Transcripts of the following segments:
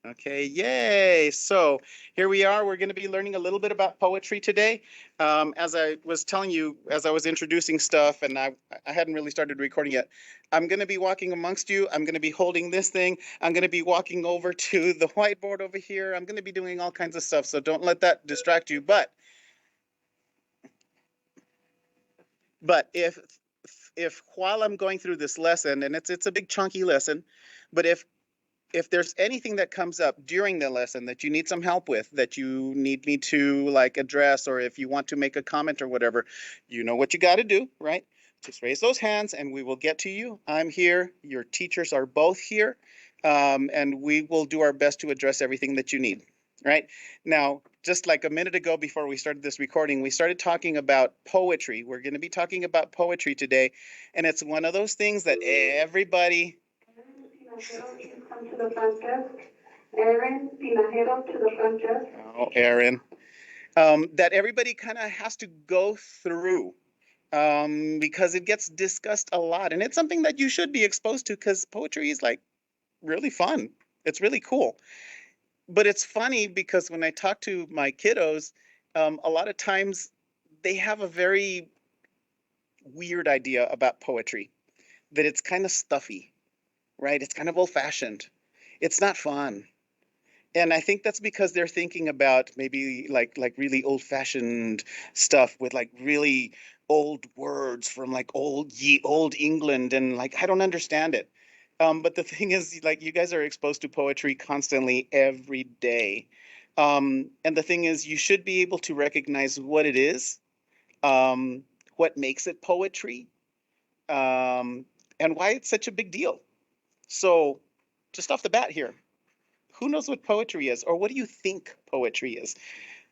Okay, yay. So here we are. We're going to be learning a little bit about poetry today. As I was telling you, as I was introducing stuff, and I hadn't really started recording yet, I'm going to be walking amongst you. I'm going to be holding this thing. I'm going to be walking over to the whiteboard over here. I'm going to be doing all kinds of stuff. So don't let that distract you. But if while I'm going through this lesson, and it's a big chunky lesson, but if there's anything that comes up during the lesson that you need some help with, that you need me to like address, or if you want to make a comment or whatever, you know what you got to do, right? Just raise those hands and we will get to you. I'm here. Your teachers are both here. And we will do our best to address everything that you need, right? Now, just like a minute ago before we started this recording, we started talking about poetry. We're going to be talking about poetry today. And it's one of those things that everybody. Come to the front desk. Aaron Pinajero to the front desk. Oh, Aaron. That everybody kind of has to go through because it gets discussed a lot. And it's something that you should be exposed to because poetry is like really fun. It's really cool. But it's funny because when I talk to my kiddos, a lot of times they have a very weird idea about poetry, that it's kind of stuffy, right? It's kind of old fashioned. It's not fun. And I think that's because they're thinking about maybe like really old-fashioned stuff with like really old words from like old England, and like I don't understand it. But the thing is, like you guys are exposed to poetry constantly every day. And the thing is, you should be able to recognize what it is, um, what makes it poetry, um, and why it's such a big deal. So, just off the bat here, who knows what poetry is, or what do you think poetry is?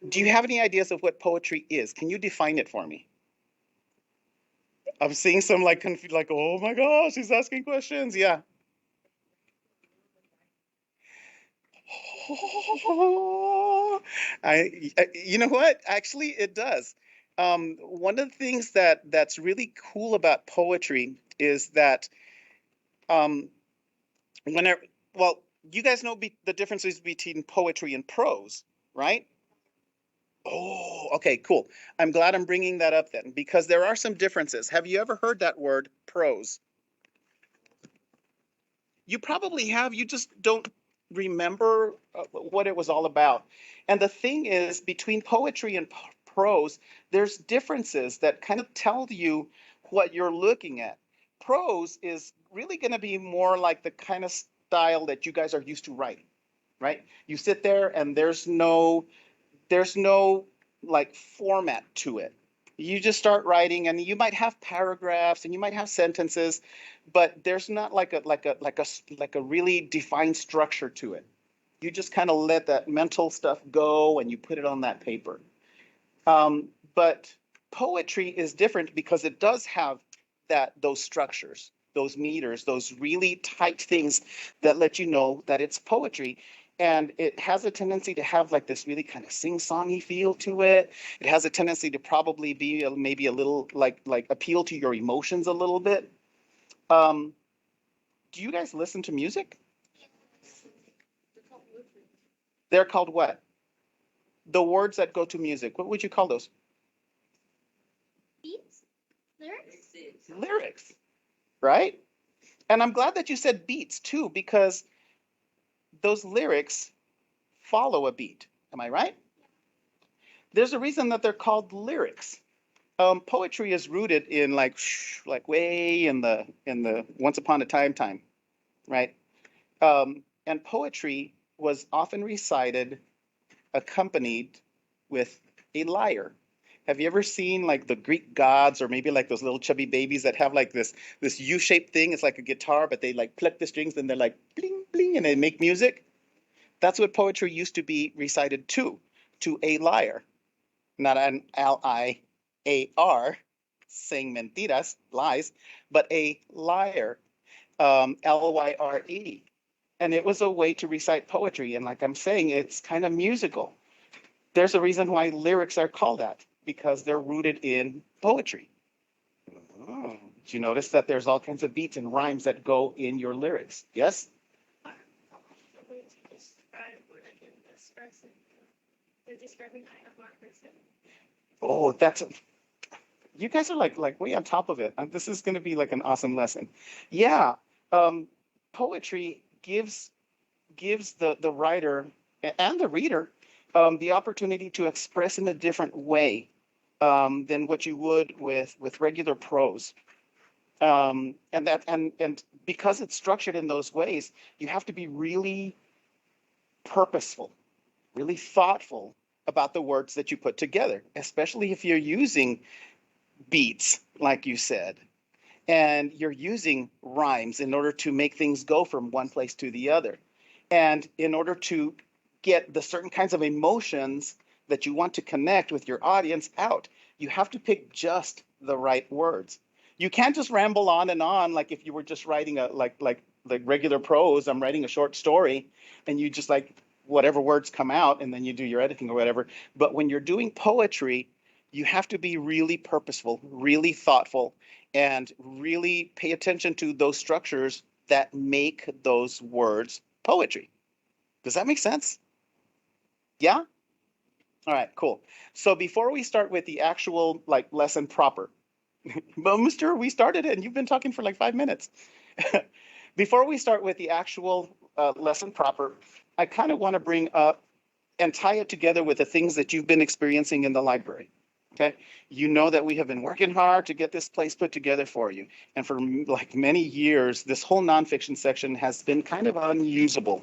Do you have any ideas of what poetry is? Can you define it for me? I'm seeing some like like, oh my gosh, he's asking questions. Yeah. You know what? Actually, it does. One of the things that's really cool about poetry is that um, whenever, well, you guys know the differences between poetry and prose, right? Oh, okay, cool. I'm glad I'm bringing that up then, because there are some differences. Have you ever heard that word, prose? You probably have, you just don't remember what it was all about. And the thing is, between poetry and prose, there's differences that kind of tell you what you're looking at. Prose is really going to be more like the kind of style that you guys are used to writing, right? You sit there and there's no like format to it. You just start writing and you might have paragraphs and you might have sentences, but there's not like a really defined structure to it. You just kind of let that mental stuff go and you put it on that paper. But poetry is different because it does have those structures, those meters, those really tight things that let you know that it's poetry. And it has a tendency to have like this really kind of sing-songy feel to it. It has a tendency to probably be maybe a little like appeal to your emotions a little bit. Um, do you guys listen to music? They're called what? The words that go to music. What would you call those? Beats? Lyrics? Lyrics, right? And I'm glad that you said beats too, because those lyrics follow a beat. Am I right? There's a reason that they're called lyrics. Poetry is rooted in like way in the once upon a time, right? And poetry was often recited accompanied with a lyre. Have you ever seen like the Greek gods, or maybe like those little chubby babies that have like this U-shaped thing? It's like a guitar, but they like pluck the strings and they're like bling bling and they make music. That's what poetry used to be recited to a lyre, not an L-I-A-R, saying mentiras, lies, but a lyre, L-Y-R-E. And it was a way to recite poetry. And like I'm saying, it's kind of musical. There's a reason why lyrics are called that, because they're rooted in poetry. Oh, did you notice that there's all kinds of beats and rhymes that go in your lyrics? Yes? Oh, you guys are like way on top of it. This is going to be like an awesome lesson. Yeah, um, poetry gives the writer and the reader the opportunity to express in a different way than what you would with regular prose. And because it's structured in those ways, you have to be really purposeful, really thoughtful about the words that you put together, especially if you're using beats, like you said, and you're using rhymes in order to make things go from one place to the other. And in order to get the certain kinds of emotions that you want to connect with your audience out, you have to pick just the right words. You can't just ramble on and on like if you were just writing a like regular prose. I'm writing a short story, and you just like whatever words come out, and then you do your editing or whatever. But when you're doing poetry, you have to be really purposeful, really thoughtful, and really pay attention to those structures that make those words poetry. Does that make sense? Yeah? All right, cool. So before we start with the actual like lesson proper, but Mr. We started it and you've been talking for like 5 minutes. Before we start with the actual lesson proper, I kind of want to bring up and tie it together with the things that you've been experiencing in the library. Okay. You know that we have been working hard to get this place put together for you. And for like many years, this whole nonfiction section has been kind of unusable,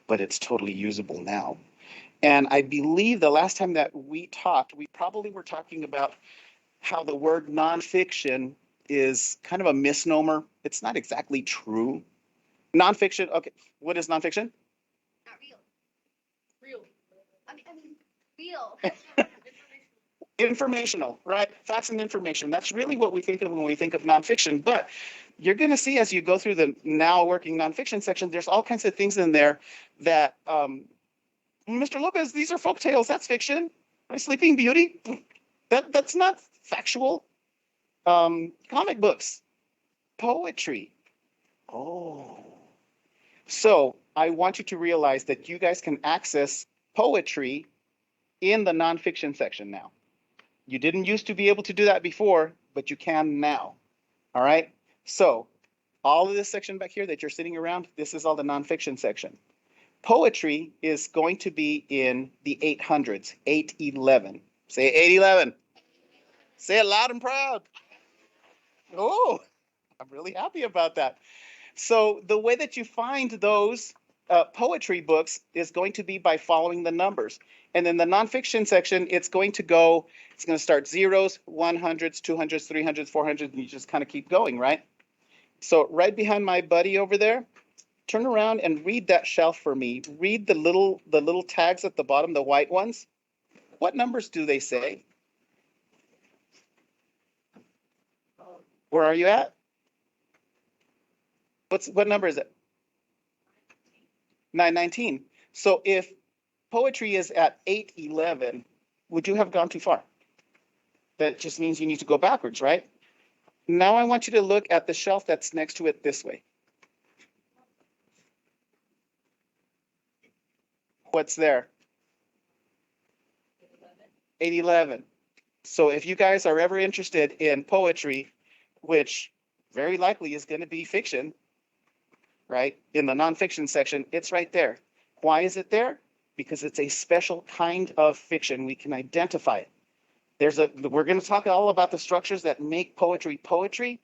but it's totally usable now. And I believe the last time that we talked, we probably were talking about how the word nonfiction is kind of a misnomer. It's not exactly true. Nonfiction, okay, what is nonfiction? Not real. Real. I mean, real. Informational, right? Facts and information. That's really what we think of when we think of nonfiction. But you're going to see as you go through the now working nonfiction section, there's all kinds of things in there that, Mr. Lopez, these are folk tales. That's fiction. Sleeping Beauty, that's not factual. Comic books, poetry. Oh. So I want you to realize that you guys can access poetry in the nonfiction section now. You didn't used to be able to do that before, but you can now. All right. So all of this section back here that you're sitting around, this is all the nonfiction section. Poetry is going to be in the 800s, 811. Say 811. Say it loud and proud. Oh, I'm really happy about that. So the way that you find those poetry books is going to be by following the numbers. And in the nonfiction section, it's going to start zeros, 100s, 200s, 300s, 400s, and you just kind of keep going, right? So right behind my buddy over there, turn around and read that shelf for me. Read the little tags at the bottom, the white ones. What numbers do they say? Where are you at? What number is it? 919. So if poetry is at 811, would you have gone too far? That just means you need to go backwards, right? Now I want you to look at the shelf that's next to it this way. What's there? 811. So if you guys are ever interested in poetry, which very likely is going to be fiction, right? In the nonfiction section, it's right there. Why is it there? Because it's a special kind of fiction. We can identify it. We're going to talk all about the structures that make poetry poetry.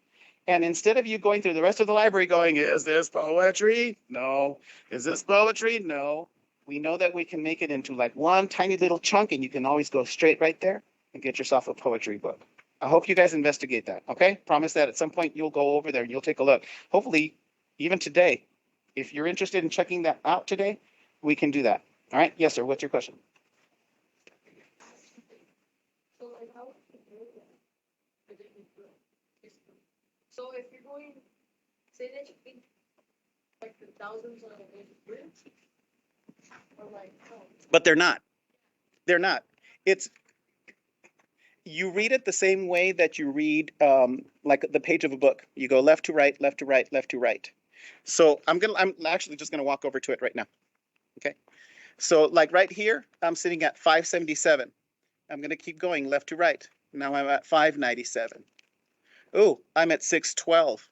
And instead of you going through the rest of the library going, is this poetry? No. Is this poetry? No. We know that we can make it into like one tiny little chunk, and you can always go straight right there and get yourself a poetry book. I hope you guys investigate that. Okay. Promise that at some point you'll go over there and you'll take a look. Hopefully, even today, if you're interested in checking that out today, we can do that. All right. Yes, sir. What's your question? So like how so if you're going say that you think like the thousands of words or like oh. But they're not. They're not. It's you read it the same way that you read like the page of a book. You go left to right, left to right, left to right. So I'm actually just gonna walk over to it right now. Okay. So like right here, I'm sitting at 577. I'm going to keep going left to right. Now I'm at 597. Ooh, I'm at 612.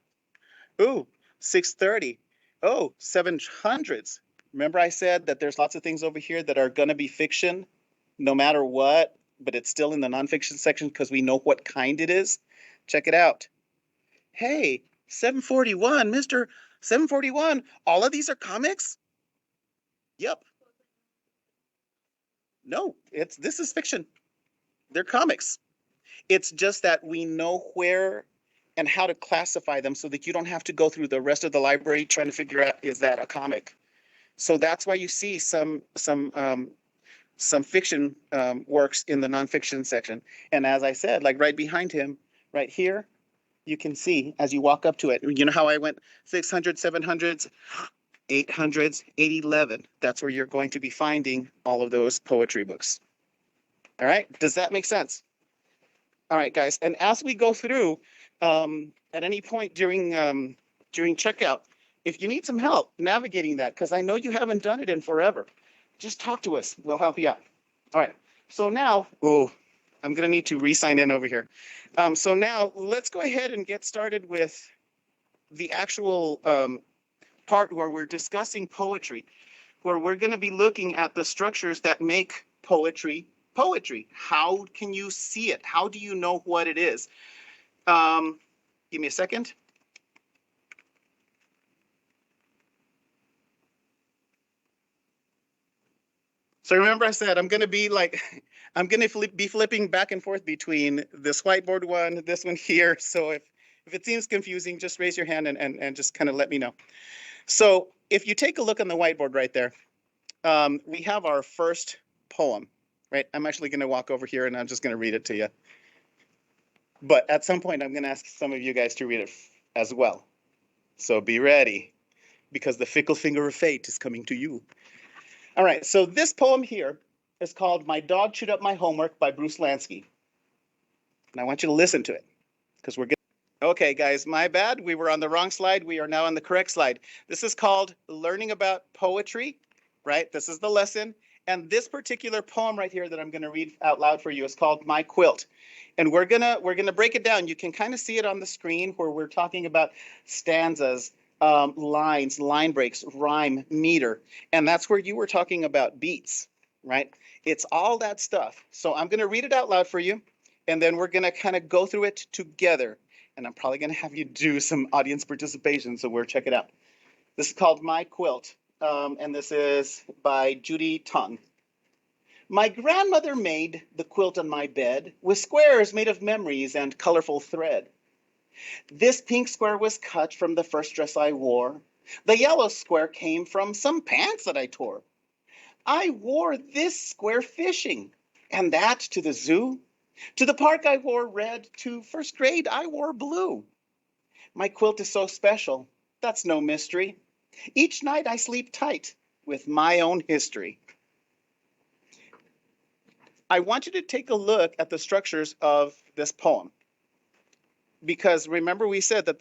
Ooh, 630. Oh, 700s. Remember I said that there's lots of things over here that are going to be fiction no matter what, but it's still in the nonfiction section because we know what kind it is. Check it out. Hey, 741, Mr. 741. All of these are comics? Yep. No, this is fiction. They're comics. It's just that we know where and how to classify them so that you don't have to go through the rest of the library trying to figure out, is that a comic? So that's why you see some fiction works in the nonfiction section. And as I said, like right behind him, right here, you can see as you walk up to it. You know how I went 600, 700s, 800s, 811. That's where you're going to be finding all of those poetry books. All right. Does that make sense? All right, guys. And as we go through, at any point during checkout, if you need some help navigating that, because I know you haven't done it in forever, just talk to us. We'll help you out. All right. So now, oh, I'm gonna need to re-sign in over here. So now let's go ahead and get started with the actual part where we're discussing poetry, where we're going to be looking at the structures that make poetry poetry. How can you see it? How do you know what it is? Give me a second. So remember I said I'm going to be like, I'm going to be flipping back and forth between this whiteboard one, this one here. So if it seems confusing, just raise your hand and just kind of let me know. So if you take a look on the whiteboard right there, we have our first poem, right? I'm actually going to walk over here and I'm just going to read it to you. But at some point, I'm going to ask some of you guys to read it as well. So be ready, because the fickle finger of fate is coming to you. All right, so this poem here is called My Dog Chewed Up My Homework by Bruce Lansky. And I want you to listen to it, because we're good. Okay, guys, my bad. We were on the wrong slide. We are now on the correct slide. This is called Learning About Poetry, right? This is the lesson. And this particular poem right here that I'm going to read out loud for you is called My Quilt. And we're gonna break it down. You can kind of see it on the screen where we're talking about stanzas, lines, line breaks, rhyme, meter. And that's where you were talking about beats, right? It's all that stuff. So I'm going to read it out loud for you, and then we're going to kind of go through it together. And I'm probably going to have you do some audience participation, so we'll check it out. This is called My Quilt, and this is by Judy Tong. My grandmother made the quilt on my bed with squares made of memories and colorful thread. This pink square was cut from the first dress I wore. The yellow square came from some pants that I tore. I wore this square fishing, and that to the zoo. To the park I wore red, to first grade I wore blue. My quilt is so special, that's no mystery. Each night I sleep tight with my own history. I want you to take a look at the structures of this poem, because remember we said that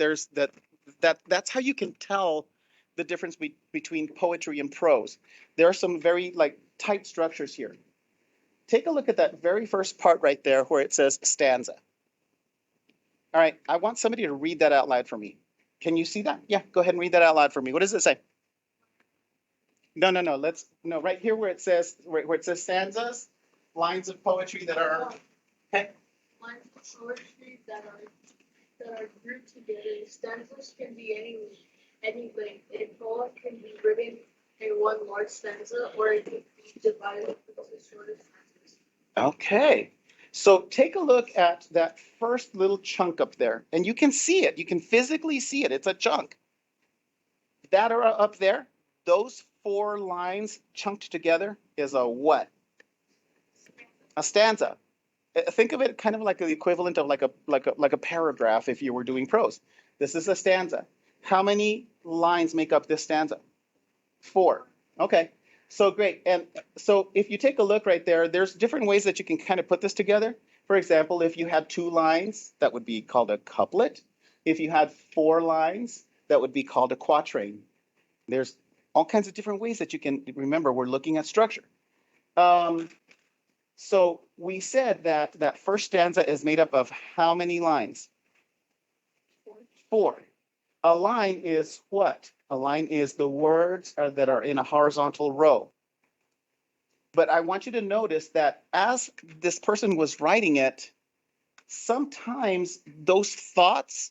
that's how you can tell the difference between poetry and prose. There are some very like tight structures here. Take a look at that very first part right there where it says stanza. All right, I want somebody to read that out loud for me. Can you see that? Yeah, go ahead and read that out loud for me. What does it say? No, no, no. No, right here where it says stanzas, lines of poetry that are. Okay. Lines of poetry that are grouped together. Stanzas can be any length. A poem can be written in one large stanza, or it can be divided into shorter stanzas. Okay. So take a look at that first little chunk up there, and you can see it. You can physically see it. It's a chunk. That are up there, those four lines chunked together is a what? A stanza. Think of it kind of like the equivalent of like a paragraph if you were doing prose. This is a stanza. How many lines make up this stanza? Four. Okay. So great. And so if you take a look right there, there's different ways that you can kind of put this together. For example, if you had two lines, that would be called a couplet. If you had four lines, that would be called a quatrain. There's all kinds of different ways that you can remember. We're looking at structure. So we said that that first stanza is made up of how many lines? 4. A line is what? A line is the words that are in a horizontal row. But I want you to notice that as this person was writing it, sometimes those thoughts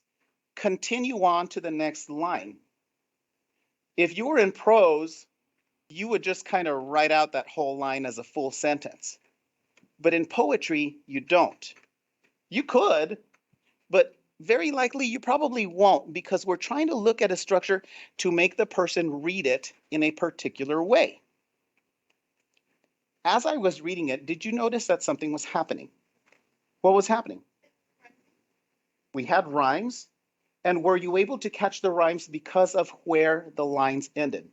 continue on to the next line. If you were in prose, you would just kind of write out that whole line as a full sentence. But in poetry, you don't. You could, but very likely you probably won't, because we're trying to look at a structure to make the person read it in a particular way. As I was reading it, did you notice that something was happening? What was happening? We had rhymes, and were you able to catch the rhymes because of where the lines ended?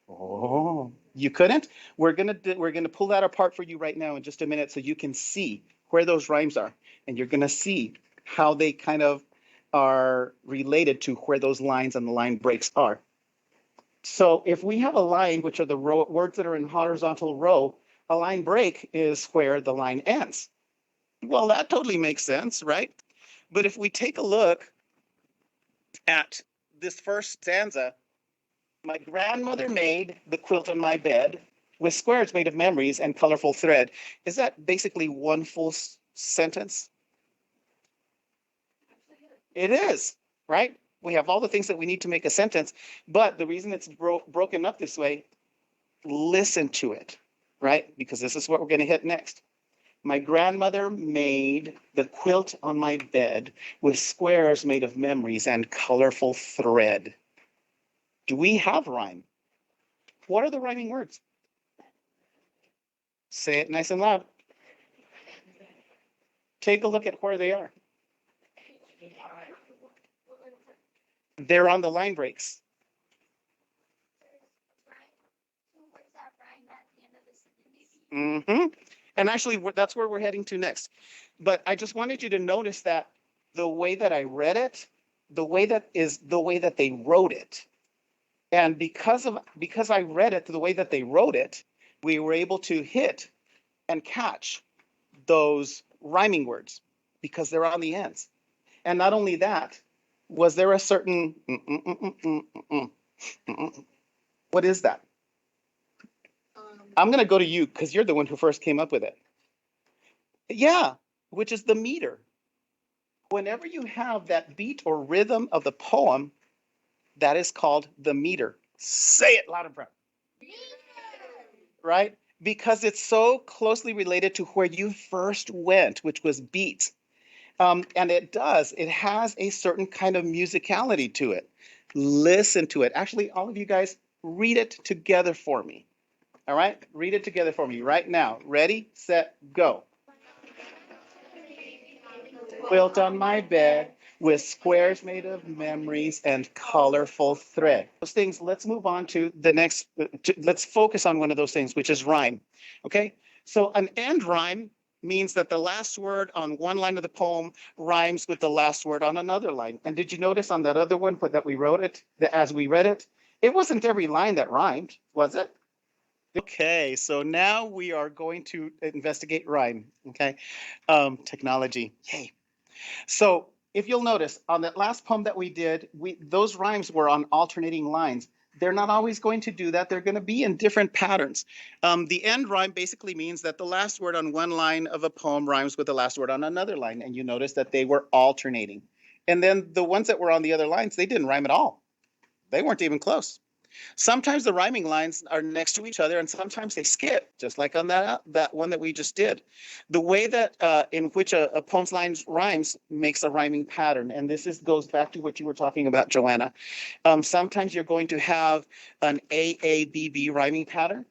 Oh, you couldn't? We're gonna pull that apart for you right now in just a minute so you can see where those rhymes are, and you're gonna see how they kind of are related to where those lines and the line breaks are. So if we have a line, which are the words that are in horizontal row, a line break is where the line ends. Well, that totally makes sense, right? But if we take a look at this first stanza, my grandmother made the quilt on my bed with squares made of memories and colorful thread. Is that basically one full sentence? It is, right? We have all the things that we need to make a sentence, but the reason it's broken up this way, listen to it, right? Because this is what we're going to hit next. My grandmother made the quilt on my bed with squares made of memories and colorful thread. Do we have rhyme? What are the rhyming words? Say it nice and loud. Take a look at where they are. They're on the line breaks. Mm-hmm. And actually, that's where we're heading to next. But I just wanted you to notice that the way that I read it, the way that they wrote it. And because I read it the way that they wrote it, we were able to hit and catch those rhyming words because they're on the ends. And not only that, was there a certain what is that? I'm going to go to you because you're the one who first came up with it. Yeah, which is the meter. Whenever you have that beat or rhythm of the poem, that is called the meter. Say it loud and proud. Right? Because it's so closely related to where you first went, which was beat. And it has a certain kind of musicality to it. Listen to it. Actually, all of you guys, read it together for me. All right? Read it together for me right now. Ready, set, go. Quilt on my bed with squares made of memories and colorful thread. Those things, let's move on to the next, let's focus on one of those things, which is rhyme. Okay? So an end rhyme means that the last word on one line of the poem rhymes with the last word on another line. And did you notice on that other one that we wrote it, that as we read it, it wasn't every line that rhymed, was it? Okay, so now we are going to investigate rhyme. Okay, technology, yay. So if you'll notice on that last poem that we did, those rhymes were on alternating lines. They're not always going to do that. They're going to be in different patterns. The end rhyme basically means that the last word on one line of a poem rhymes with the last word on another line. And you notice that they were alternating. And then the ones that were on the other lines, they didn't rhyme at all. They weren't even close. Sometimes the rhyming lines are next to each other and sometimes they skip, just like on that one that we just did. The way that in which a poem's lines rhymes makes a rhyming pattern. And this goes back to what you were talking about, Joanna. Sometimes you're going to have an AABB rhyming pattern,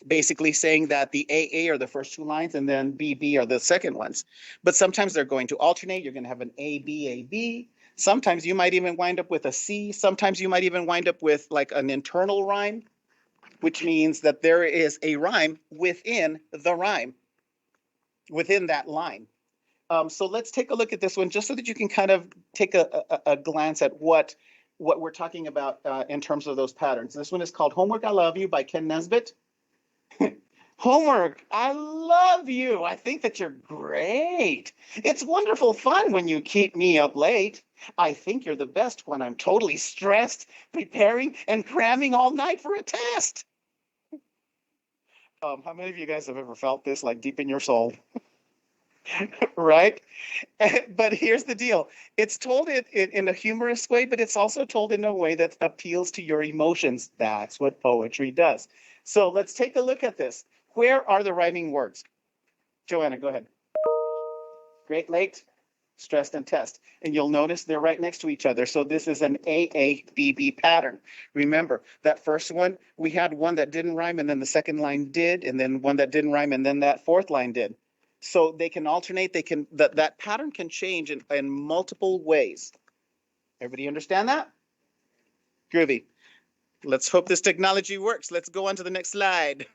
basically saying that the AA are the first two lines and then BB are the second ones. But sometimes they're going to alternate. You're going to have an ABAB. Sometimes you might even wind up with a C. Sometimes you might even wind up with like an internal rhyme, which means that there is a rhyme within the rhyme, within that line. So let's take a look at this one just so that you can kind of take a glance at what what we're talking about in terms of those patterns. This one is called Homework I Love You by Ken Nesbitt. Homework, I love you. I think that you're great. It's wonderful fun when you keep me up late. I think you're the best when I'm totally stressed, preparing and cramming all night for a test. How many of you guys have ever felt this like deep in your soul? Right? But here's the deal. It's told in a humorous way, but it's also told in a way that appeals to your emotions. That's what poetry does. So let's take a look at this. Where are the rhyming words? Joanna, go ahead. Great late, stressed, and test. And you'll notice they're right next to each other. So this is an AABB pattern. Remember, that first one, we had one that didn't rhyme, and then the second line did, and then one that didn't rhyme, and then that fourth line did. So they can alternate, that pattern can change in multiple ways. Everybody understand that? Groovy. Let's hope this technology works. Let's go on to the next slide.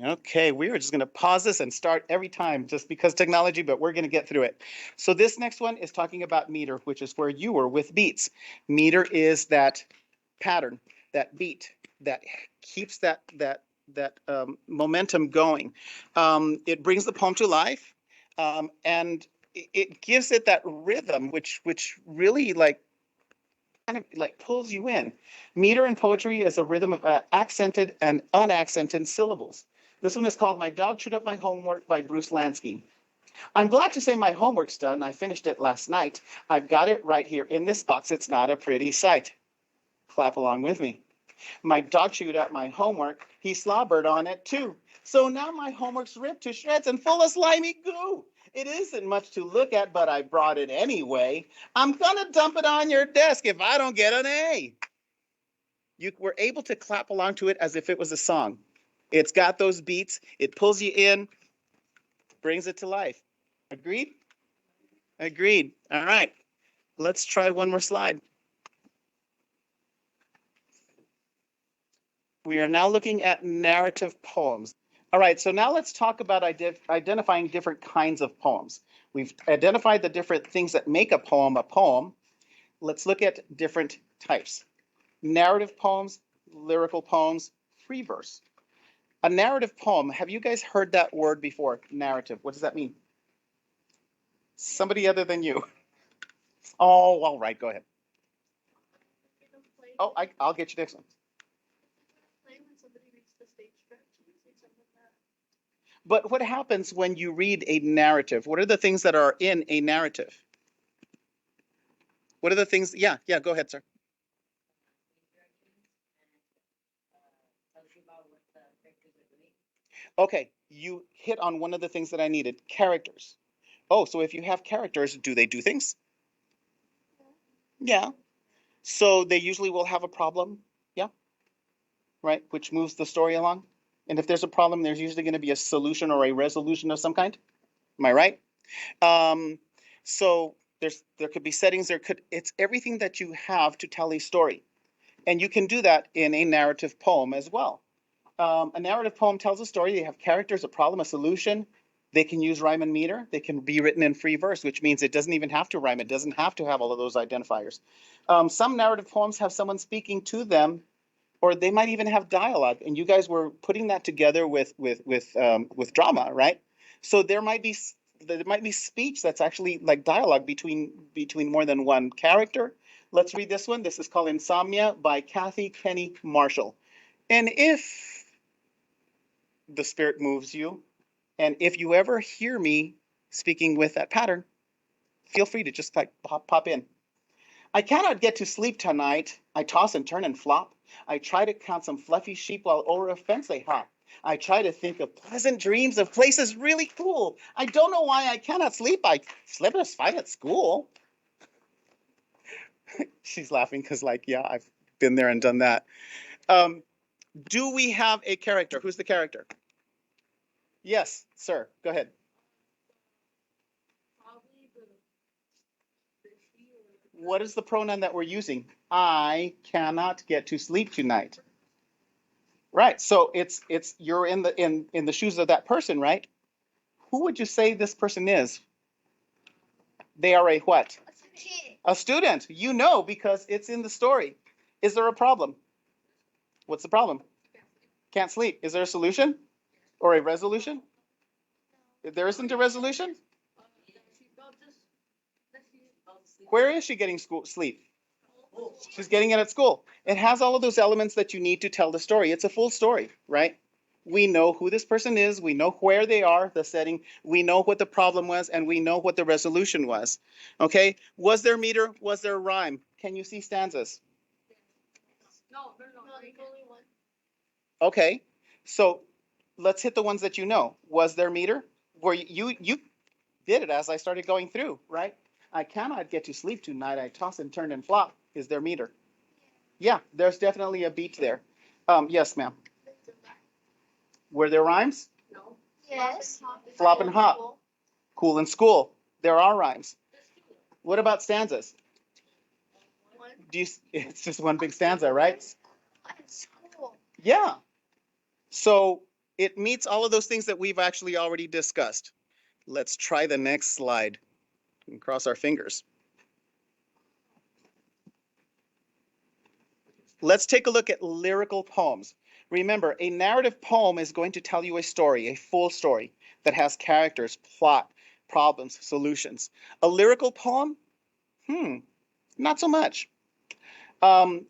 Okay, we are just going to pause this and start every time just because technology, but we're going to get through it. So this next one is talking about meter, which is where you were with beats. Meter is that pattern, that beat that keeps that momentum going. It brings the poem to life, and it gives it that rhythm, which really kind of like pulls you in. Meter in poetry is a rhythm of accented and unaccented syllables. This one is called My Dog Chewed Up My Homework by Bruce Lansky. I'm glad to say my homework's done. I finished it last night. I've got it right here in this box. It's not a pretty sight. Clap along with me. My dog chewed up my homework. He slobbered on it too. So now my homework's ripped to shreds and full of slimy goo. It isn't much to look at, but I brought it anyway. I'm gonna dump it on your desk if I don't get an A. You were able to clap along to it as if it was a song. It's got those beats. It pulls you in, brings it to life. Agreed? Agreed. All right. Let's try one more slide. We are now looking at narrative poems. All right, so now let's talk about identifying different kinds of poems. We've identified the different things that make a poem a poem. Let's look at different types. Narrative poems, lyrical poems, free verse. A narrative poem, have you guys heard that word before? Narrative, what does that mean? Somebody other than you. Oh, all right, go ahead. Oh, I'll get you next one. But what happens when you read a narrative? What are the things that are in a narrative? What are the things? Yeah, go ahead, sir. Okay, you hit on one of the things that I needed, characters. Oh, so if you have characters, do they do things? Yeah. So they usually will have a problem. Yeah. Right, which moves the story along. And if there's a problem, there's usually going to be a solution or a resolution of some kind. Am I right? Um, so there could be settings, it's everything that you have to tell a story. And you can do that in a narrative poem as well. A narrative poem tells a story. They have characters, a problem, a solution. They can use rhyme and meter. They can be written in free verse, which means it doesn't even have to rhyme. It doesn't have to have all of those identifiers. Some narrative poems have someone speaking to them, or they might even have dialogue. And you guys were putting that together with drama, right? So there might be speech that's actually like dialogue between more than one character. Let's read this one. This is called Insomnia by Kathy Kenny Marshall. And if the spirit moves you, and if you ever hear me speaking with that pattern, feel free to just like pop in. I cannot get to sleep tonight. I toss and turn and flop. I try to count some fluffy sheep while over a fence they hop. I try to think of pleasant dreams of places really cool. I don't know why I cannot sleep. I slept just fine at school. She's laughing because, like, yeah, I've been there and done that. Do we have a character? Who's the character? Yes, sir. Go ahead. What is the pronoun that we're using? I cannot get to sleep tonight. Right. So it's you're in the shoes of that person, right? Who would you say this person is? They are a what? Kid. A student. You know because it's in the story. Is there a problem? What's the problem? Can't sleep. Is there a solution or a resolution? There isn't a resolution? Where is she getting sleep? She's getting it at school. It has all of those elements that you need to tell the story. It's a full story, right? We know who this person is. We know where they are, the setting. We know what the problem was, and we know what the resolution was. Okay? Was there meter? Was there rhyme? Can you see stanzas? No, there's only one. Okay. So let's hit the ones that you know. Was there meter? Where you did it as I started going through, right? I cannot get to sleep tonight. I toss and turn and flop. Is there meter? Yeah, there's definitely a beat there. Yes, ma'am. Were there rhymes? No. Yes. Flop and hop. Cool in school. There are rhymes. What about stanzas? It's just one big stanza, right? School. Yeah. So it meets all of those things that we've actually already discussed. Let's try the next slide and cross our fingers. Let's take a look at lyrical poems. Remember, a narrative poem is going to tell you a story, a full story that has characters, plot, problems, solutions. A lyrical poem? Not so much.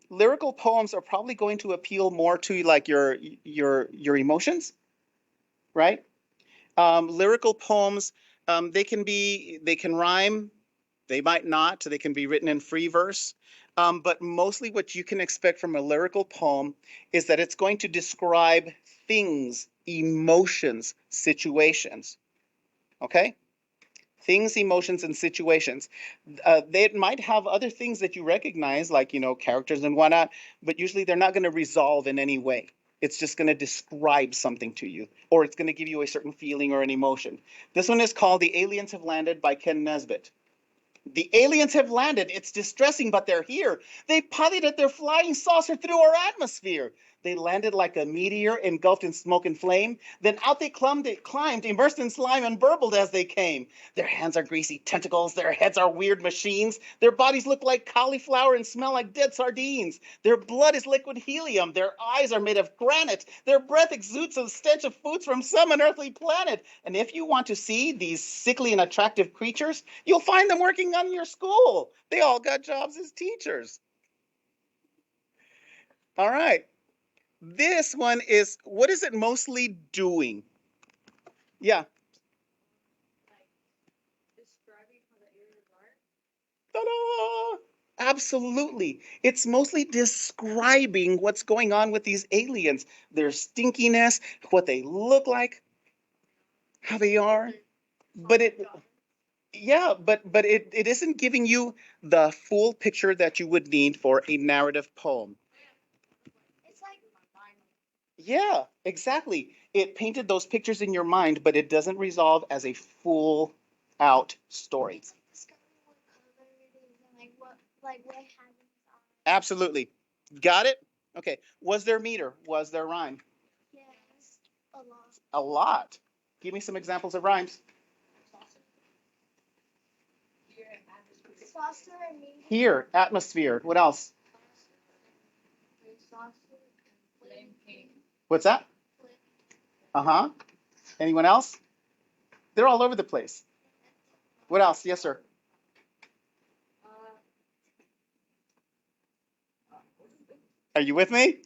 Lyrical poems are probably going to appeal more to like your emotions, right? Lyrical poems, they can rhyme, they might not, they can be written in free verse. But mostly what you can expect from a lyrical poem is that it's going to describe things, emotions, situations. Okay? Things, emotions, and situations. They might have other things that you recognize, like, characters and whatnot, but usually they're not going to resolve in any way. It's just going to describe something to you, or it's going to give you a certain feeling or an emotion. This one is called The Aliens Have Landed by Ken Nesbitt. The aliens have landed. It's distressing, but they're here. They piloted their flying saucer through our atmosphere. They landed like a meteor engulfed in smoke and flame. Then out they climbed, immersed in slime and burbled as they came. Their hands are greasy tentacles. Their heads are weird machines. Their bodies look like cauliflower and smell like dead sardines. Their blood is liquid helium. Their eyes are made of granite. Their breath exudes a stench of foods from some unearthly planet. And if you want to see these sickly and attractive creatures, you'll find them working on your school. They all got jobs as teachers. All right. This one is, what is it mostly doing? Yeah. Ta-da! Absolutely. It's mostly describing what's going on with these aliens, their stinkiness, what they look like, how they are. But it isn't giving you the full picture that you would need for a narrative poem. It's like Yeah, exactly. It painted those pictures in your mind, but it doesn't resolve as a full out story. it's like discovering what color it is and like what has its eyes. Absolutely. Got it? Okay. Was there meter? Was there rhyme? Yes, a lot. A lot. Give me some examples of rhymes. Saucer and meat. Here, atmosphere. What else? Saucer and flame. What's that? Uh-huh. Anyone else? They're all over the place. What else? Yes, sir. Are you with me?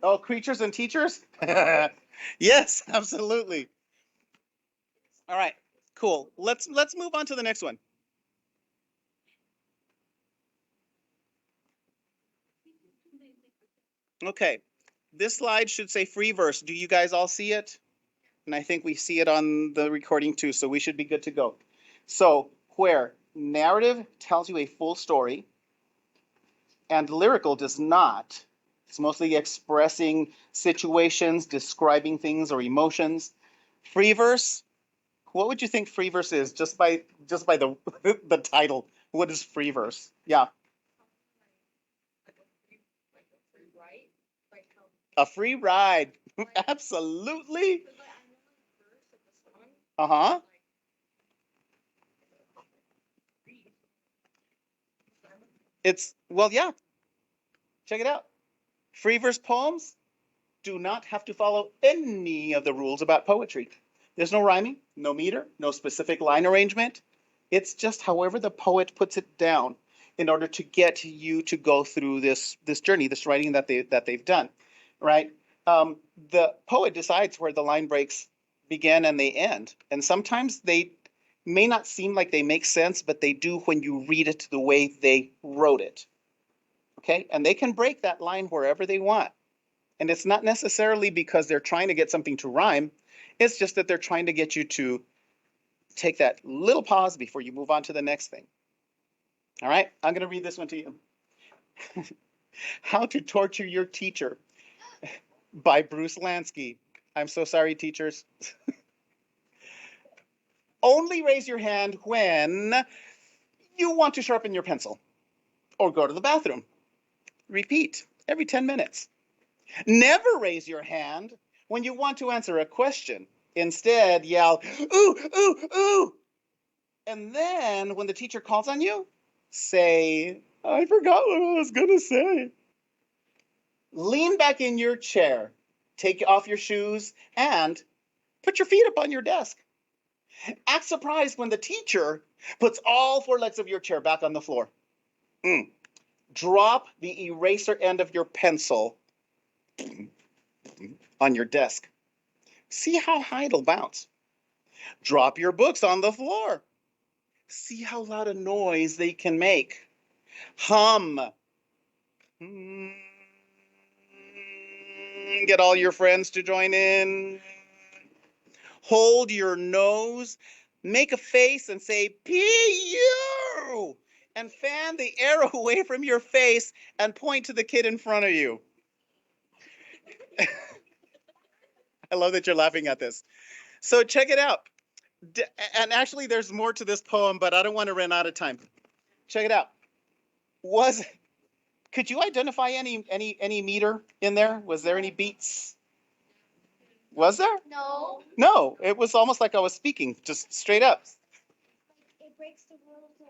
Oh, creatures and teachers? Yes, absolutely. All right, cool. Let's move on to the next one. Okay. This slide should say free verse. Do you guys all see it? And I think we see it on the recording too, so we should be good to go. So, where narrative tells you a full story and lyrical does not. It's mostly expressing situations, describing things or emotions. Free verse, what would you think free verse is just by the the title? What is free verse? Yeah. A free ride. Absolutely. Uh-huh. Well, yeah, check it out. Free verse poems do not have to follow any of the rules about poetry. There's no rhyming, no meter, no specific line arrangement. It's just however the poet puts it down in order to get you to go through this journey, this writing that they've done, right? Um, the poet decides where the line breaks begin and they end, and sometimes they may not seem like they make sense, but they do when you read it the way they wrote it. Okay, and they can break that line wherever they want. And it's not necessarily because they're trying to get something to rhyme. It's just that they're trying to get you to take that little pause before you move on to the next thing. All right, I'm going to read this one to you. How to Torture Your Teacher by Bruce Lansky. I'm so sorry, teachers. Only raise your hand when you want to sharpen your pencil or go to the bathroom. Repeat every 10 minutes. Never raise your hand when you want to answer a question. Instead, yell, ooh, ooh, ooh. And then when the teacher calls on you, say, I forgot what I was going to say. Lean back in your chair, take off your shoes, and put your feet up on your desk. Act surprised when the teacher puts all four legs of your chair back on the floor. Drop the eraser end of your pencil on your desk. See how high it'll bounce. Drop your books on the floor. See how loud a noise they can make. Hum. Get all your friends to join in. Hold your nose. Make a face and say, P-U! And fan the air away from your face and point to the kid in front of you. I love that you're laughing at this. So check it out. And actually, there's more to this poem, but I don't want to run out of time. Check it out. Could you identify any meter in there? Was there any beats? Was there? No. No, it was almost like I was speaking, just straight up. It breaks the rules of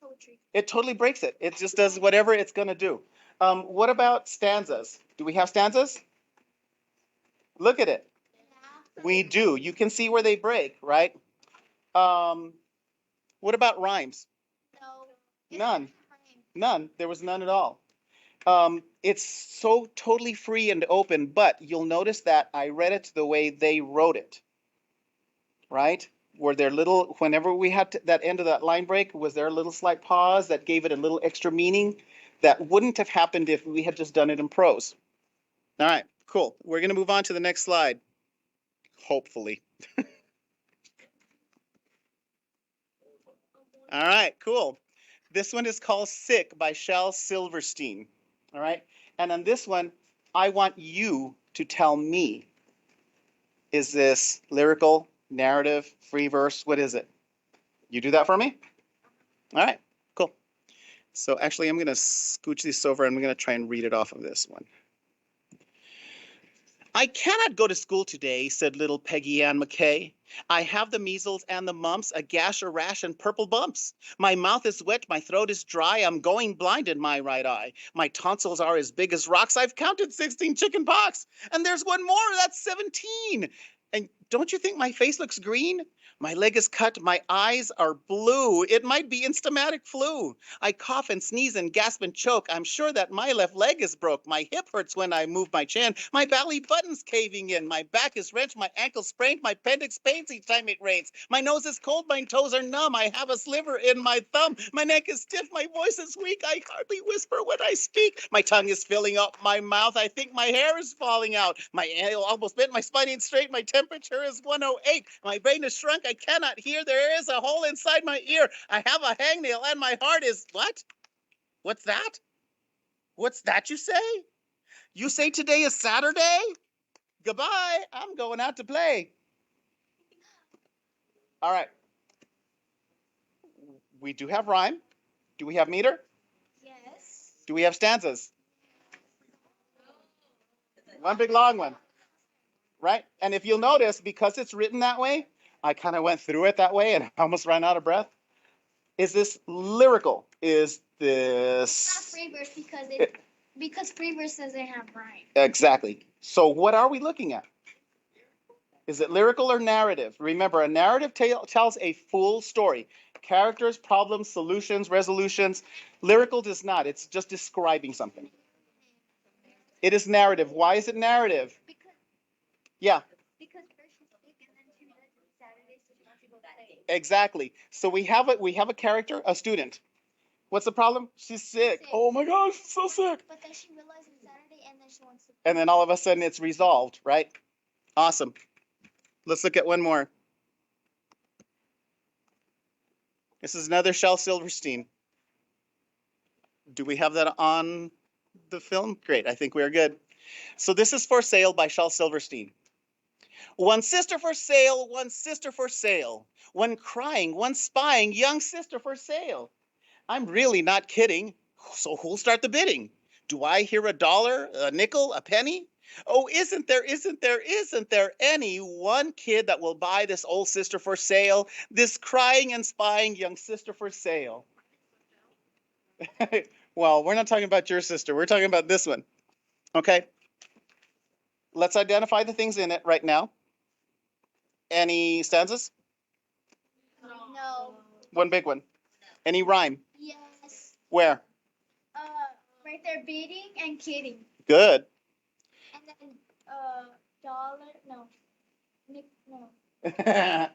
poetry. It totally breaks it. It just does whatever it's going to do. What about stanzas? Do we have stanzas? Look at it. We do. You can see where they break, right? What about rhymes? No. None. None. There was none at all. It's so totally free and open, but you'll notice that I read it the way they wrote it, right? Were there little, whenever we had that end of that line break, was there a little slight pause that gave it a little extra meaning that wouldn't have happened if we had just done it in prose? All right, cool. We're going to move on to the next slide, hopefully. All right, cool. This one is called Sick by Shel Silverstein. All right, and on this one, I want you to tell me, is this lyrical, narrative, free verse? What is it? You do that for me? All right, cool. So actually, I'm going to scooch this over and I'm going to try and read it off of this one. I cannot go to school today, said little Peggy Ann McKay. I have the measles and the mumps, a gash, a rash, and purple bumps. My mouth is wet, my throat is dry, I'm going blind in my right eye. My tonsils are as big as rocks, I've counted 16 chicken pox. And there's one more, that's 17. And don't you think my face looks green? My leg is cut, my eyes are blue. It might be instamatic flu. I cough and sneeze and gasp and choke. I'm sure that my left leg is broke. My hip hurts when I move my chin. My belly button's caving in. My back is wrenched. My ankle sprained. My appendix pains each time it rains. My nose is cold. My toes are numb. I have a sliver in my thumb. My neck is stiff. My voice is weak. I hardly whisper when I speak. My tongue is filling up my mouth. I think my hair is falling out. My ankle almost bent. My spine ain't straight. My temperature is 108. My brain is shrunk. I cannot hear. There is a hole inside my ear. I have a hangnail and my heart is what? What's that? What's that you say? You say today is Saturday? Goodbye. I'm going out to play. All right. We do have rhyme. Do we have meter? Yes. Do we have stanzas? One big long one. Right? And if you'll notice, because it's written that way, I kind of went through it that way and almost ran out of breath. Is this lyrical? Is It's not this free verse because it- because free verse doesn't have rhyme. exactly? So what are we looking at? Is it lyrical or narrative? Remember, a narrative tells a full story. Characters, problems, solutions, resolutions. Lyrical does not. It's just describing something. It is narrative. Why is it narrative? Because Yeah, because first she's sick and then she realizes it's Saturday, so she wants to go play. exactly. So we have a character, a student. What's the problem? She's sick. Sick. Oh my gosh, so sick. But then she realizes it's Saturday and then she wants to play. And then all of a sudden it's resolved, right? Awesome. Let's look at one more. This is another Shel Silverstein. Do we have that on the film? Great, I think we're good. So this is For Sale by Shel Silverstein. One sister for sale, one sister for sale. One crying, one spying, young sister for sale. I'm really not kidding. So who'll start the bidding? Do I hear a dollar, a nickel, a penny? Oh, isn't there any one kid that will buy this old sister for sale? This crying and spying young sister for sale. Well, we're not talking about your sister. We're talking about this one. Okay. Let's identify the things in it right now. Any stanzas? No. One big one. Any rhyme? Yes. Where? Uh, right there, beating and kidding, Good. and then dollar. No. Nick. No.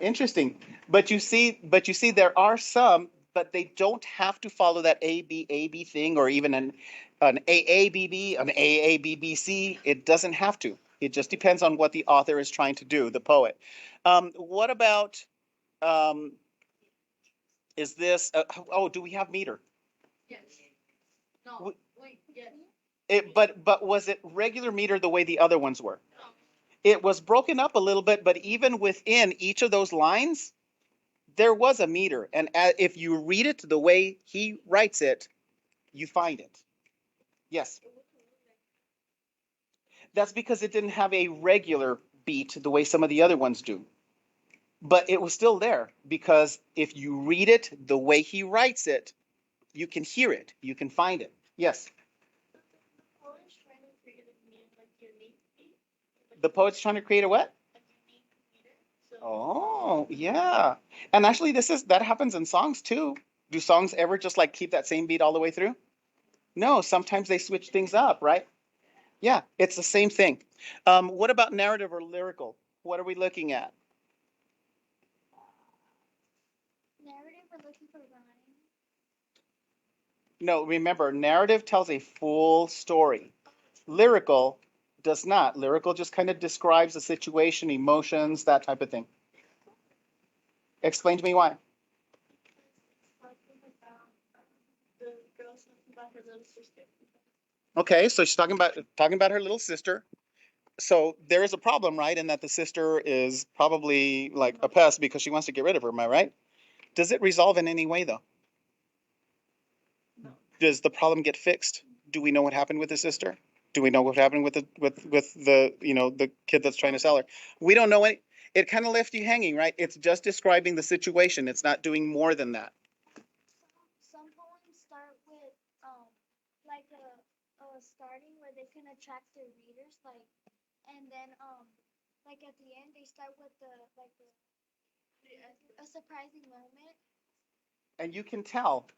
Interesting. But you see, there are some, but they don't have to follow that A B thing, or even an AABB, an AABBC. It doesn't have to. It just depends on what the author is trying to do, the poet. What about is this? Oh, do we have meter? Yes. No. W- Wait. Yes. But was it regular meter the way the other ones were? No. It was broken up a little bit, but even within each of those lines, there was a meter. And if you read it the way he writes it, you find it. Yes. That's because it didn't have a regular beat the way some of the other ones do. But it was still there because if you read it the way he writes it, you can hear it, you can find it. Yes. Always trying to create a unique beat. The poet's trying to create a what? A unique meter. So Oh, yeah. And actually that happens in songs too. Do songs ever just like keep that same beat all the way through? No, sometimes they switch things up, right? Yeah, it's the same thing. What about narrative or lyrical? What are we looking at? Narrative. We're looking for rhyme. No, remember, narrative tells a full story. Lyrical does not. Lyrical just kind of describes the situation, emotions, that type of thing. Explain to me why. talking about the girl talking about her little sister. Okay, so she's talking about her little sister. So there is a problem, right? In that the sister is probably like a pest because she wants to get rid of her. Am I right? Does it resolve in any way though? No. Does the problem get fixed? Do we know what happened with the sister? Do we know what happened with the kid that's trying to sell her? We don't know any. It kind of left you hanging, right? It's just describing the situation. It's not doing more than that. Some poems start with like a starting where they can attract their readers, like, and then like at the end they start with a surprising moment. And you can tell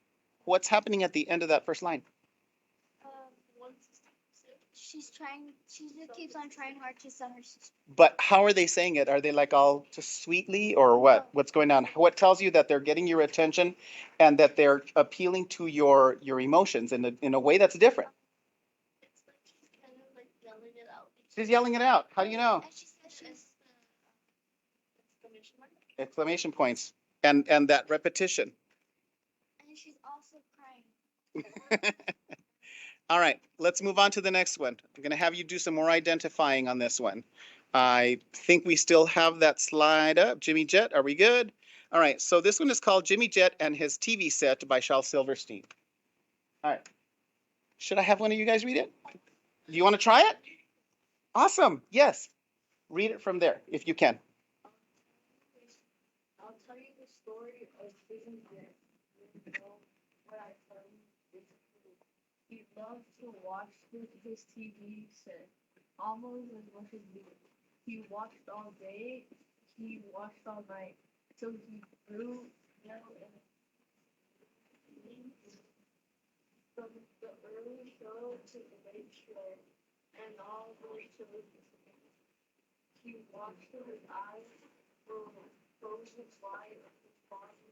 what's happening at the end of that first line. One sister. She just keeps on trying hard to sell her sister. But how are they saying it? Are they like all just sweetly or what? What's going on? What tells you that they're getting your attention and that they're appealing to your emotions in a way that's different? It's like she's kind of like yelling it out. She's yelling it out. How do you know? And she says she's Exclamation mark. Exclamation points and that repetition. and she's also crying. All right, let's move on to the next one. I'm going to have you do some more identifying on this one. I think we still have that slide up. Jimmy Jet, are we good? All right, so this one is called Jimmy Jet and His TV Set by Shel Silverstein. All right. Should I have one of you guys read it? Do you want to try it? Awesome. Yes. Read it from there if you can. loves to watch his TV set almost as much as me. He watched all day, he watched all night, till he grew yellow and from the early show to the late show, and all the way to the he watched till his eyes were frozen wide and his body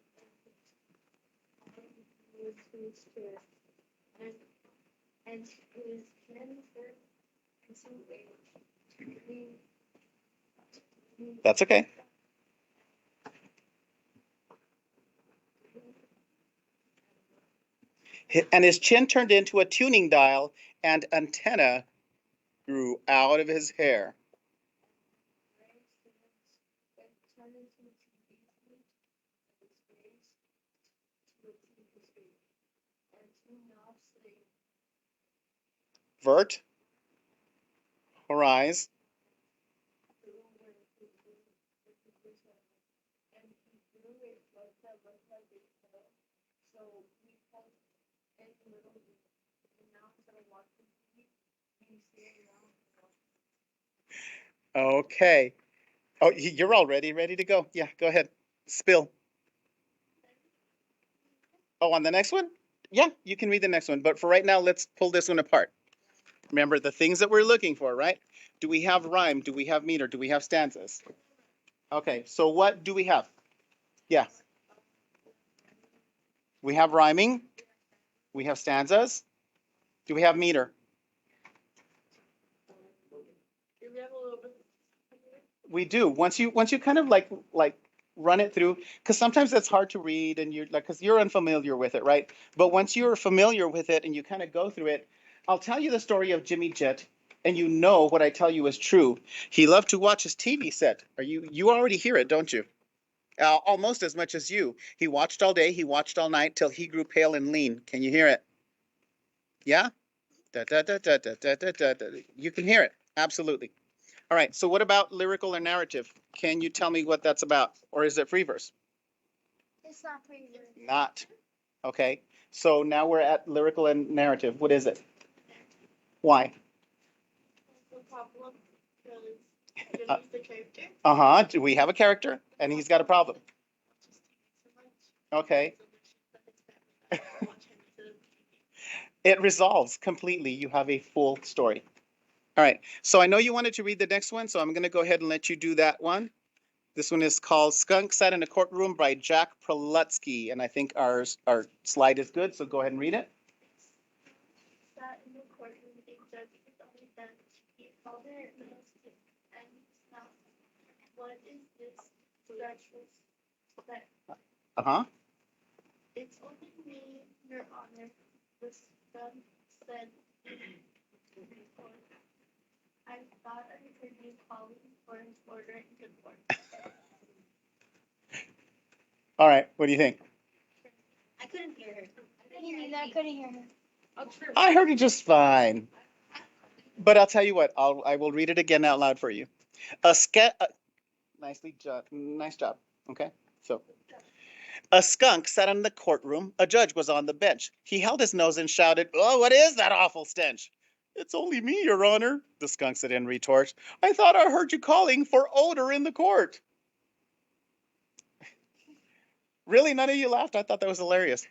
and his chair. And and his hands were into a That's okay. And his chin turned into a tuning dial, and antenna grew out of his hair. Vert, Horizon. Okay. Oh, you're all ready to go. Yeah, go ahead. Spill. Oh, on the next one? Yeah, you can read the next one. But for right now, let's pull this one apart. Remember the things that we're looking for, right? Do we have rhyme? Do we have meter? Do we have stanzas? Okay, so what do we have? Yeah. We have rhyming. We have stanzas. Do we have meter? We do. Once you kind of like run it through, because sometimes it's hard to read and you're like, because you're unfamiliar with it, right? But once you're familiar with it and you kind of go through it, I'll tell you the story of Jimmy Jet, and you know what I tell you is true. He loved to watch his TV set. You already hear it, don't you? Almost as much as you. He watched all day, he watched all night till he grew pale and lean. Can you hear it? Yeah? Da, da, da, da, da, da, da, da, da. You can hear it. Absolutely. All right. So what about lyrical or narrative? Can you tell me what that's about? Or is it free verse? It's not free verse. Not. Okay. So now we're at lyrical and narrative. What is it? Why? the problem because Uh, Jimmy's the character. Uh-huh. Do we have a character? And he's got a problem. Okay. It resolves completely. You have a full story. All right. So I know you wanted to read the next one, so I'm going to go ahead and let you do that one. This one is called Skunk Sat in a Courtroom by Jack Prelutsky. And I think our slide is good, so go ahead and read it. Sat in the courtroom, a judge was on the bench. He called her nose and snout. What is this stretchless that Uh-huh. it's only me, Your Honor, the skunk said. I thought I heard you calling for an order in court. All right. What do you think? I couldn't hear her. Me neither. I couldn't hear her. Oh, true. I heard it just fine. But I'll tell you what, I will read it again out loud for you. Nice job. Okay. So a skunk sat in the courtroom. A judge was on the bench. He held his nose and shouted, "Oh, what is that awful stench?" "It's only me, Your Honor," the skunk said in retort. "I thought I heard you calling for odor in the court." Really? None of you laughed? I thought that was hilarious.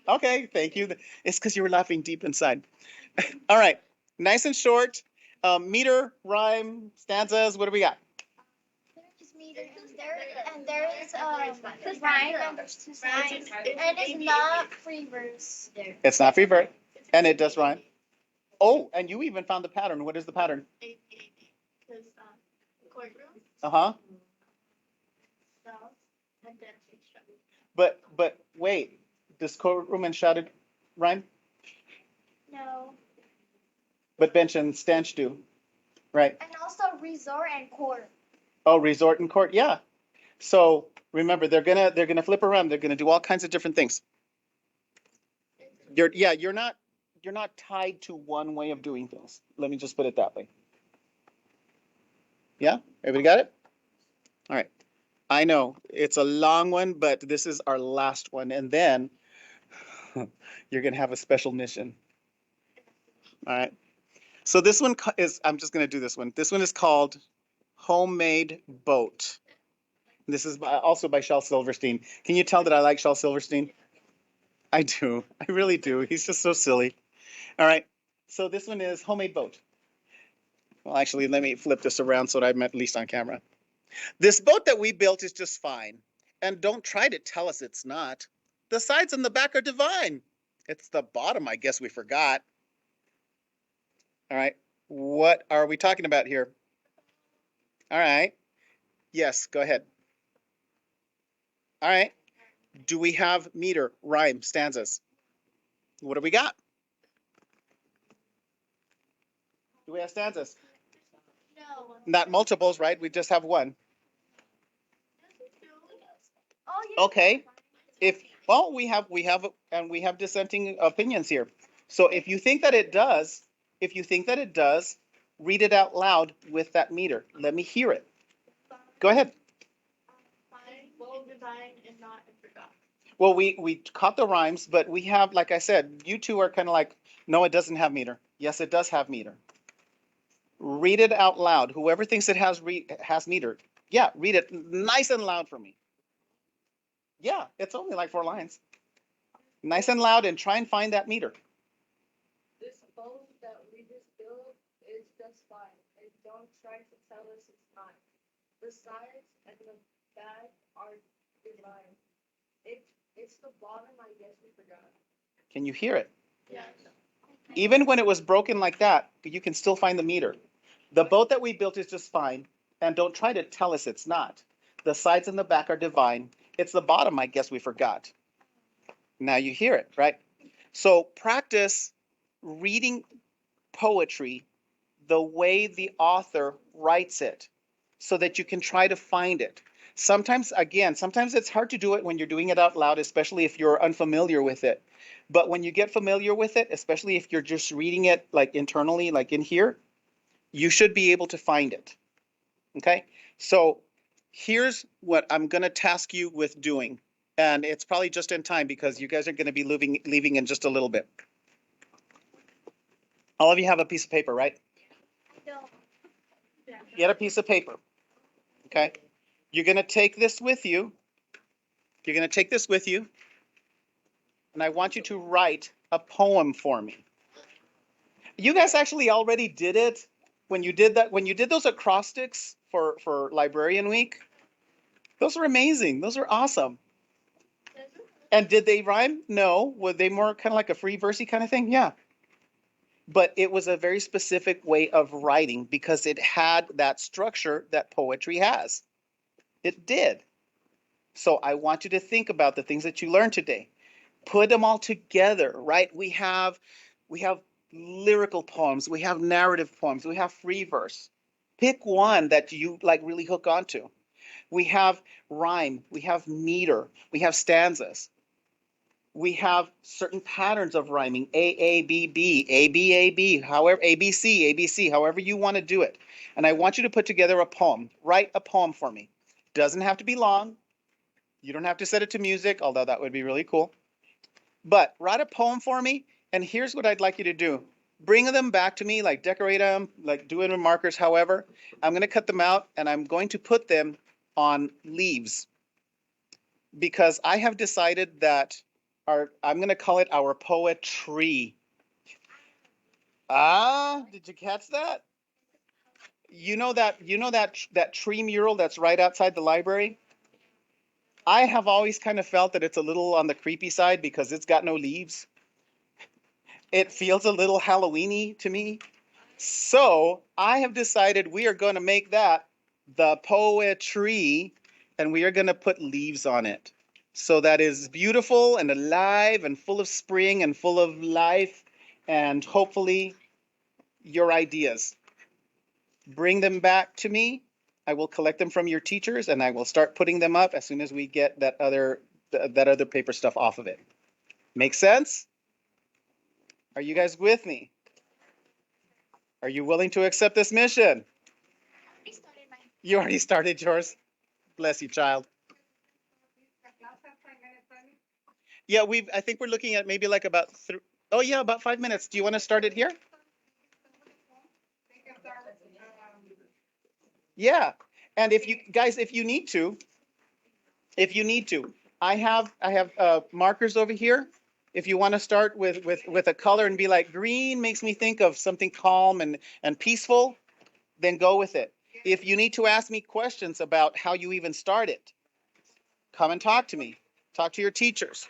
Okay, thank you. It's because you were laughing deep inside. All right, nice and short. Meter, rhyme, stanzas. What do we got? There's meter and there is rhyme and there's two sides. And it's not free verse. It's not free verse, and it does rhyme. Oh, and you even found the pattern. What is the pattern? Because courtroom, Uh-huh. south, and then show. But wait, does courtroom and shouted rhyme? No. But bench and stench do, right? And also resort and court. Oh, resort and court, yeah. So remember, they're gonna flip around. They're gonna do all kinds of different things. You're not tied to one way of doing things. Let me just put it that way. Yeah, everybody got it? All right. I know it's a long one, but this is our last one, and then You're gonna have a special mission. All right. So this one is, I'm just gonna do this one. This one is called Homemade Boat. This is also by Shel Silverstein. Can you tell that I like Shel Silverstein? I do. I really do. He's just so silly. All right. So this one is Homemade Boat. Well, actually, let me flip this around so that I'm at least on camera. This boat that we built is just fine. And don't try to tell us it's not. The sides and the back are divine. It's the bottom, I guess we forgot. All right. What are we talking about here? All right. Yes, go ahead. All right. Do we have meter, rhyme, stanzas? What do we got? Do we have stanzas? No. Not multiples, right? We just have one. Oh, yeah. Okay. If well, we have dissenting opinions here. So if you think that it does, if you think that it does, read it out loud with that meter. Let me hear it. Go ahead. Well designed and not forgot. Well, we caught the rhymes, but we have, like I said, you two are kind of like, no, it doesn't have meter. Yes, it does have meter. Read it out loud. Whoever thinks it has meter, yeah, read it nice and loud for me. Yeah, it's only like 4 lines. Nice and loud, and try and find that meter. This boat that we just built is just fine. And don't try to tell us it's not. The sides and the back are divine. It's the bottom, I guess we forgot. Can you hear it? Yeah. Even when it was broken like that, you can still find the meter. The boat that we built is just fine, and don't try to tell us it's not. The sides and the back are divine. It's the bottom, I guess we forgot. Now you hear it, right? So practice reading poetry the way the author writes it so that you can try to find it. Sometimes, again, sometimes it's hard to do it when you're doing it out loud, especially if you're unfamiliar with it. But when you get familiar with it, especially if you're just reading it like internally, like in here, you should be able to find it. Okay? So here's what I'm going to task you with doing. And it's probably just in time because you guys are going to be leaving in just a little bit. All of you have a piece of paper, right? No. Get a piece of paper. Okay? You're going to take this with you. You're going to take this with you. And I want you to write a poem for me. You guys actually already did it when you did that, when you did those acrostics for Librarian Week. Those were amazing. Those were awesome. And did they rhyme? No. Were they more kind of like a free versey kind of thing? Yeah. But it was a very specific way of writing because it had that structure that poetry has. It did. So I want you to think about the things that you learned today. Put them all together, right? We have lyrical poems, we have narrative poems, we have free verse. Pick one that you like really hook onto. We have rhyme, we have meter, we have stanzas. We have certain patterns of rhyming, A, B, B, A, B, A, B, however, A, B, C, A, B, C, however you want to do it. And I want you to put together a poem. Write a poem for me. Doesn't have to be long. You don't have to set it to music, although that would be really cool. But write a poem for me, and here's what I'd like you to do. Bring them back to me, like decorate them, like do it with markers, however. I'm going to cut them out, and I'm going to put them on leaves because I have decided that I'm going to call it our poetry. Ah, did you catch that? You know that tree mural that's right outside the library? I have always kind of felt that it's a little on the creepy side because it's got no leaves. It feels a little Halloweeny to me. So I have decided we are going to make that the poetry, and we are going to put leaves on it. So that is beautiful and alive and full of spring and full of life, and hopefully your ideas. Bring them back to me. I will collect them from your teachers and I will start putting them up as soon as we get that other paper stuff off of it. Make sense? Are you guys with me? Are you willing to accept this mission? I started mine. You already started yours. Bless you, child. Yeah, I think we're looking at maybe like about oh yeah, about 5 minutes. Do you want to start it here? Yeah. And if you guys, if you need to, I have markers over here. If you want to start with a color and be like, green makes me think of something calm and peaceful, then go with it. If you need to ask me questions about how you even start it, come and talk to me. Talk to your teachers.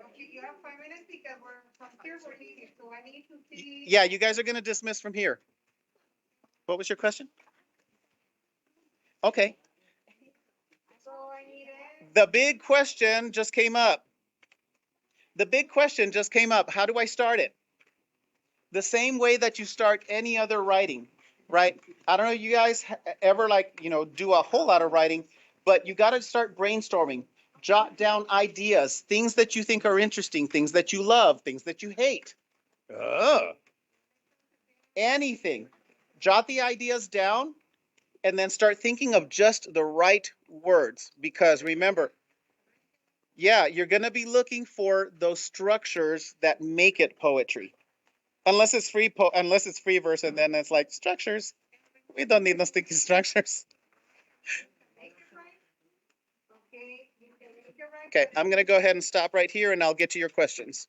Okay, you have 5 minutes because we're from here, we're leaving, so I need to see. Yeah, you guys are going to dismiss from here. What was your question? Okay. So I need it. The big question just came up. The big question just came up. How do I start it? The same way that you start any other writing, right? I don't know, you guys ever like, do a whole lot of writing, but you got to start brainstorming. Jot down ideas, things that you think are interesting, things that you love, things that you hate. Ugh. Anything. Jot the ideas down and then start thinking of just the right words. Because remember, yeah, you're going to be looking for those structures that make it poetry. Unless it's unless it's free verse, and then it's like structures. We don't need no sticky structures. Make it right. Okay, you can make it right. Okay, I'm gonna go ahead and stop right here, and I'll get to your questions.